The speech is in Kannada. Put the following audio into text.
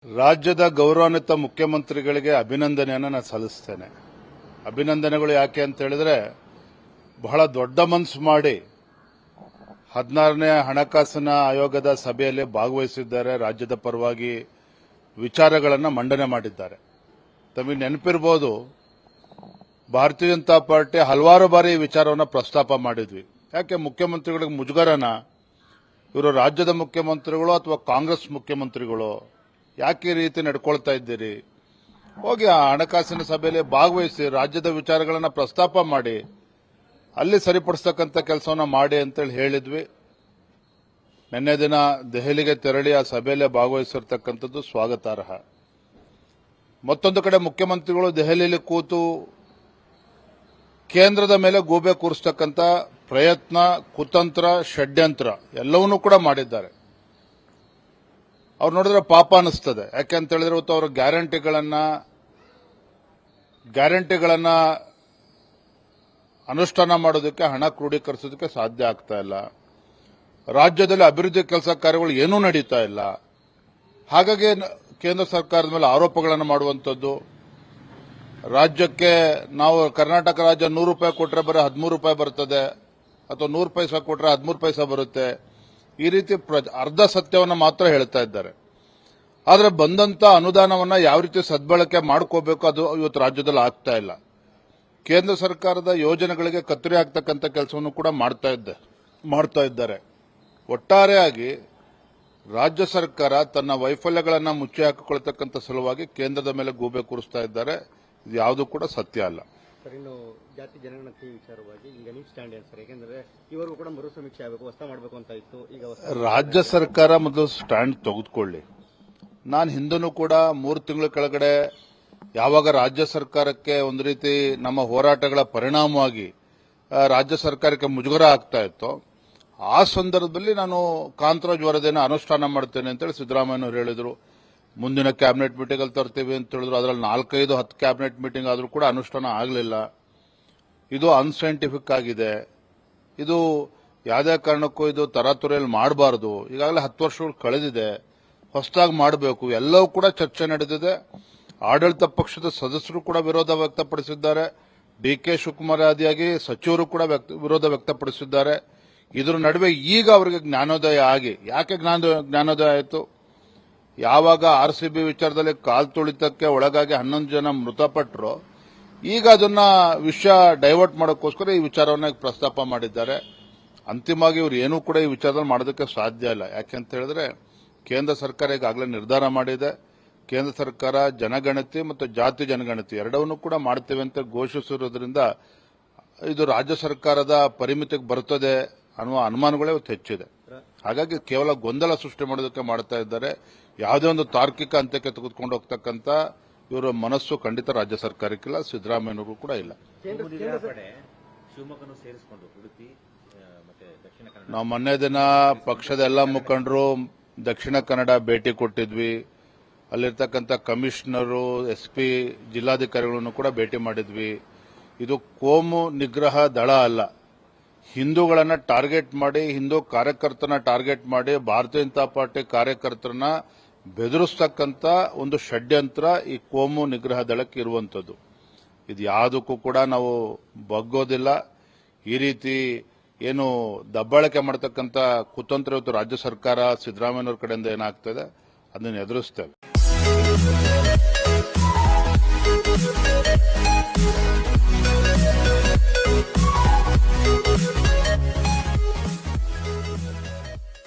ರಾಜ್ಯದ ಗೌರವಾನ್ವಿತ ಮುಖ್ಯಮಂತ್ರಿಗಳಿಗೆ ಅಭಿನಂದನೆಯನ್ನು ನಾನು ಸಲ್ಲಿಸ್ತೇನೆ. ಅಭಿನಂದನೆಗಳು ಯಾಕೆ ಅಂತ ಹೇಳಿದ್ರೆ, ಬಹಳ ದೊಡ್ಡ ಮನಸ್ಸು ಮಾಡಿ 16ನೇ ಹಣಕಾಸಿನ ಆಯೋಗದ ಸಭೆಯಲ್ಲಿ ಭಾಗವಹಿಸಿದ್ದಾರೆ. ರಾಜ್ಯದ ಪರವಾಗಿ ವಿಚಾರಗಳನ್ನು ಮಂಡನೆ ಮಾಡಿದ್ದಾರೆ. ತಮಗೆ ನೆನಪಿರಬಹುದು, ಭಾರತೀಯ ಜನತಾ ಪಾರ್ಟಿ ಹಲವಾರು ಬಾರಿ ಈ ವಿಚಾರವನ್ನು ಪ್ರಸ್ತಾಪ ಮಾಡಿದ್ವಿ. ಯಾಕೆ ಮುಖ್ಯಮಂತ್ರಿಗಳಿಗೆ ಮುಜುಗರನ? ಇವರು ರಾಜ್ಯದ ಮುಖ್ಯಮಂತ್ರಿಗಳು ಅಥವಾ ಕಾಂಗ್ರೆಸ್ ಮುಖ್ಯಮಂತ್ರಿಗಳು? ಯಾಕೆ ಈ ರೀತಿ ನಡ್ಕೊಳ್ತಾ ಇದ್ದೀರಿ? ಹೋಗಿ ಆ ಹಣಕಾಸಿನ ಸಭೆಯಲ್ಲಿ ಭಾಗವಹಿಸಿ ರಾಜ್ಯದ ವಿಚಾರಗಳನ್ನು ಪ್ರಸ್ತಾಪ ಮಾಡಿ ಅಲ್ಲಿ ಸರಿಪಡಿಸತಕ್ಕಂಥ ಕೆಲಸವನ್ನು ಮಾಡಿ ಅಂತೇಳಿ ಹೇಳಿದ್ವಿ. ನಿನ್ನೆ ದಿನ ದೆಹಲಿಗೆ ತೆರಳಿ ಆ ಸಭೆಯಲ್ಲೇ ಭಾಗವಹಿಸಿರ್ತಕ್ಕಂಥದ್ದು ಸ್ವಾಗತಾರ್ಹ. ಮತ್ತೊಂದು ಕಡೆ ಮುಖ್ಯಮಂತ್ರಿಗಳು ದೆಹಲಿಯಲ್ಲಿ ಕೂತು ಕೇಂದ್ರದ ಮೇಲೆ ಗೂಬೆ ಕೂರಿಸತಕ್ಕಂಥ ಪ್ರಯತ್ನ, ಕುತಂತ್ರ, ಷಡ್ಯಂತ್ರ ಎಲ್ಲವನ್ನೂ ಕೂಡ ಮಾಡಿದ್ದಾರೆ. ಅವ್ರು ನೋಡಿದ್ರೆ ಪಾಪ ಅನಿಸ್ತದೆ. ಯಾಕೆಂತ ಹೇಳಿದ್ರೆ ಇವತ್ತು ಅವರ ಗ್ಯಾರಂಟಿಗಳನ್ನ ಅನುಷ್ಠಾನ ಮಾಡೋದಕ್ಕೆ, ಹಣ ಕ್ರೋಢೀಕರಿಸೋದಕ್ಕೆ ಸಾಧ್ಯ ಆಗ್ತಾ ಇಲ್ಲ. ರಾಜ್ಯದಲ್ಲಿ ಅಭಿವೃದ್ಧಿ ಕೆಲಸ ಕಾರ್ಯಗಳು ಏನೂ ನಡೀತಾ ಇಲ್ಲ. ಹಾಗಾಗಿ ಕೇಂದ್ರ ಸರ್ಕಾರದ ಮೇಲೆ ಆರೋಪಗಳನ್ನು ಮಾಡುವಂಥದ್ದು. ರಾಜ್ಯಕ್ಕೆ ನಾವು ಕರ್ನಾಟಕ ರಾಜ್ಯ 100 ರೂಪಾಯಿ ಕೊಟ್ಟರೆ ಬರೀ 13 ರೂಪಾಯಿ ಬರ್ತದೆ, ಅಥವಾ 100 ಪೈಸಾ ಕೊಟ್ಟರೆ 13 ಪೈಸಾ ಬರುತ್ತೆ. ಈ ರೀತಿ ಅರ್ಧ ಸತ್ಯವನ್ನು ಮಾತ್ರ ಹೇಳ್ತಾ ಇದ್ದಾರೆ. ಆದರೆ ಬಂದಂತ ಅನುದಾನವನ್ನ ಯಾವ ರೀತಿ ಸದ್ಬಳಕೆ ಮಾಡ್ಕೋಬೇಕು ಅದು ಇವತ್ತು ರಾಜ್ಯದಲ್ಲಿ ಆಗ್ತಾ ಇಲ್ಲ. ಕೇಂದ್ರ ಸರ್ಕಾರದ ಯೋಜನೆಗಳಿಗೆ ಕತ್ತರಿ ಹಾಕ್ತಕ್ಕಂಥ ಕೆಲಸವನ್ನು ಕೂಡ ಮಾಡ್ತಾ ಇದ್ದಾರೆ. ಒಟ್ಟಾರೆಯಾಗಿ ರಾಜ್ಯ ಸರ್ಕಾರ ತನ್ನ ವೈಫಲ್ಯಗಳನ್ನು ಮುಚ್ಚಿ ಹಾಕಿಕೊಳ್ತಕ್ಕಂಥ ಸಲುವಾಗಿ ಕೇಂದ್ರದ ಮೇಲೆ ಗೂಬೆ ಕೂರಿಸ್ತಾ ಇದ್ದಾರೆ. ಇದು ಯಾವುದೂ ಕೂಡ ಸತ್ಯ ಅಲ್ಲ. ಸರ್, ಇನ್ನು ಜಾತಿ ಜನಗಣತಿ ವಿಚಾರವಾಗಿ ಈಗ ನೀವು ಸ್ಟ್ಯಾಂಡ್ ಏನು ಸರ್? ಯಾಕೆಂದ್ರೆ ಇವರು ಕೂಡ ಮರು ಸಮೀಕ್ಷೆ ಆಗಬೇಕು, ಹೊಸ ಮಾಡಬೇಕು ಅಂತ ಇತ್ತು. ಈಗ ರಾಜ್ಯ ಸರ್ಕಾರ ಮೊದಲು ಸ್ಟ್ಯಾಂಡ್ ತೆಗೆದುಕೊಳ್ಳಿ. ನಾನು ಹಿಂದೂ ಕೂಡ 3 ತಿಂಗಳ ಕೆಳಗಡೆ ಯಾವಾಗ ರಾಜ್ಯ ಸರ್ಕಾರಕ್ಕೆ ಒಂದು ರೀತಿ ನಮ್ಮ ಹೋರಾಟಗಳ ಪರಿಣಾಮವಾಗಿ ರಾಜ್ಯ ಸರ್ಕಾರಕ್ಕೆ ಮುಜುಗರ ಆಗ್ತಾ ಇತ್ತು, ಆ ಸಂದರ್ಭದಲ್ಲಿ ನಾನು ಕಾಂತರಾಜ್ ವರದಿಯನ್ನು ಅನುಷ್ಠಾನ ಮಾಡ್ತೇನೆ ಅಂತೇಳಿ ಸಿದ್ದರಾಮಯ್ಯನವರು ಹೇಳಿದರು. ಮುಂದಿನ ಕ್ಯಾಬಿನೆಟ್ ಮೀಟಿಂಗ್ ಅಲ್ಲಿ ತರ್ತೀವಿ ಅಂತ ಹೇಳಿದ್ರು. ಅದರಲ್ಲಿ 4-5-10 ಕ್ಯಾಬಿನೆಟ್ ಮೀಟಿಂಗ್ ಆದರೂ ಕೂಡ ಅನುಷ್ಠಾನ ಆಗಲಿಲ್ಲ. ಇದು ಅನ್ಸೈಂಟಿಫಿಕ್ ಆಗಿದೆ. ಇದು ಯಾವುದೇ ಕಾರಣಕ್ಕೂ ಇದು ತರಾತುರಿಯಲ್ಲಿ ಮಾಡಬಾರದು. ಈಗಾಗಲೇ 10 ವರ್ಷಗಳು ಕಳೆದಿದೆ, ಹೊಸದಾಗಿ ಮಾಡಬೇಕು. ಎಲ್ಲವೂ ಕೂಡ ಚರ್ಚೆ ನಡೆದಿದೆ. ಆಡಳಿತ ಪಕ್ಷದ ಸದಸ್ಯರು ಕೂಡ ವಿರೋಧ ವ್ಯಕ್ತಪಡಿಸಿದ್ದಾರೆ. ಡಿ.ಕೆ. ಶಿವಕುಮಾರ್ ಆದಿಯಾಗಿ ಸಚಿವರು ಕೂಡ ವಿರೋಧ ವ್ಯಕ್ತಪಡಿಸಿದ್ದಾರೆ. ಇದರ ನಡುವೆ ಈಗ ಅವರಿಗೆ ಜ್ಞಾನೋದಯ ಆಗಿ, ಯಾಕೆ ಜ್ಞಾನೋದಯ ಆಯಿತು? ಯಾವಾಗ ಆರ್ಸಿಬಿ ವಿಚಾರದಲ್ಲಿ ಕಾಲ್ ತುಳಿತಕ್ಕೆ ಒಳಗಾಗಿ 11 ಜನ ಮೃತಪಟ್ಟರು, ಈಗ ಅದನ್ನ ವಿಷಯ ಡೈವರ್ಟ್ ಮಾಡೋಕ್ಕೋಸ್ಕರ ಈ ವಿಚಾರವನ್ನ ಪ್ರಸ್ತಾಪ ಮಾಡಿದ್ದಾರೆ. ಅಂತಿಮವಾಗಿ ಇವರು ಏನೂ ಕೂಡ ಈ ವಿಚಾರದಲ್ಲಿ ಮಾಡೋದಕ್ಕೆ ಸಾಧ್ಯ ಇಲ್ಲ. ಯಾಕೆಂತ ಹೇಳಿದ್ರೆ ಕೇಂದ್ರ ಸರ್ಕಾರ ಈಗಾಗಲೇ ನಿರ್ಧಾರ ಮಾಡಿದೆ. ಕೇಂದ್ರ ಸರ್ಕಾರ ಜನಗಣತಿ ಮತ್ತು ಜಾತಿ ಜನಗಣತಿ ಎರಡವನ್ನೂ ಕೂಡ ಮಾಡ್ತೇವೆ ಅಂತ ಘೋಷಿಸಿರೋದ್ರಿಂದ ಇದು ರಾಜ್ಯ ಸರ್ಕಾರದ ಪರಿಮಿತಿಗೆ ಬರುತ್ತದೆ ಅನ್ನುವ ಅನುಮಾನಗಳೇ ಇವತ್ತು ಹೆಚ್ಚಿದೆ. ಹಾಗಾಗಿ ಕೇವಲ ಗೊಂದಲ ಸೃಷ್ಟಿ ಮಾಡೋದಕ್ಕೆ ಮಾಡ್ತಾ ಇದ್ದಾರೆ. ಯಾವುದೇ ಒಂದು ತಾರ್ಕಿಕ ಅಂತ್ಯಕ್ಕೆ ತೆಗೆದುಕೊಂಡು ಹೋಗ್ತಕ್ಕಂಥ ಇವರ ಮನಸ್ಸು ಖಂಡಿತ ರಾಜ್ಯ ಸರ್ಕಾರಕ್ಕಿಲ್ಲ, ಸಿದ್ದರಾಮಯ್ಯನವರು ಕೂಡ ಇಲ್ಲ. ನಾವು ಮೊನ್ನೆ ದಿನ ಪಕ್ಷದ ಎಲ್ಲ ಮುಖಂಡರು ದಕ್ಷಿಣ ಕನ್ನಡ ಭೇಟಿ ಕೊಟ್ಟಿದ್ವಿ. ಅಲ್ಲಿರ್ತಕ್ಕಂಥ ಕಮಿಷನರು, ಎಸ್ಪಿ, ಜಿಲ್ಲಾಧಿಕಾರಿಗಳನ್ನು ಕೂಡ ಭೇಟಿ ಮಾಡಿದ್ವಿ. ಇದು ಕೋಮು ನಿಗ್ರಹ ದಳ ಅಲ್ಲ. ಹಿಂದೂಗಳನ್ನ ಟಾರ್ಗೆಟ್ ಮಾಡಿ, ಹಿಂದೂ ಕಾರ್ಯಕರ್ತನ ಟಾರ್ಗೆಟ್ ಮಾಡಿ ಭಾರತೀಯ ಜನತಾ ಪಾರ್ಟಿ ಕಾರ್ಯಕರ್ತರನ್ನ ಬೆದರಿಸ್ತಕ್ಕಂಥ ಒಂದು ಷಡ್ಯಂತ್ರ ಈ ಕೋಮು ನಿಗ್ರಹ ದಳಕ್ಕೆ ಇರುವಂಥದ್ದು. ಇದು ಯಾವುದಕ್ಕೂ ಕೂಡ ನಾವು ಬಗ್ಗೋದಿಲ್ಲ. ಈ ರೀತಿ ಏನು ದಬ್ಬಾಳಿಕೆ ಮಾಡತಕ್ಕಂಥ ಕುತಂತ್ರ ಇವತ್ತು ರಾಜ್ಯ ಸರ್ಕಾರ ಸಿದ್ದರಾಮಯ್ಯನವರ ಕಡೆಯಿಂದ ಏನಾಗ್ತದೆ ಅದನ್ನು ಎದುರಿಸ್ತೇವೆ.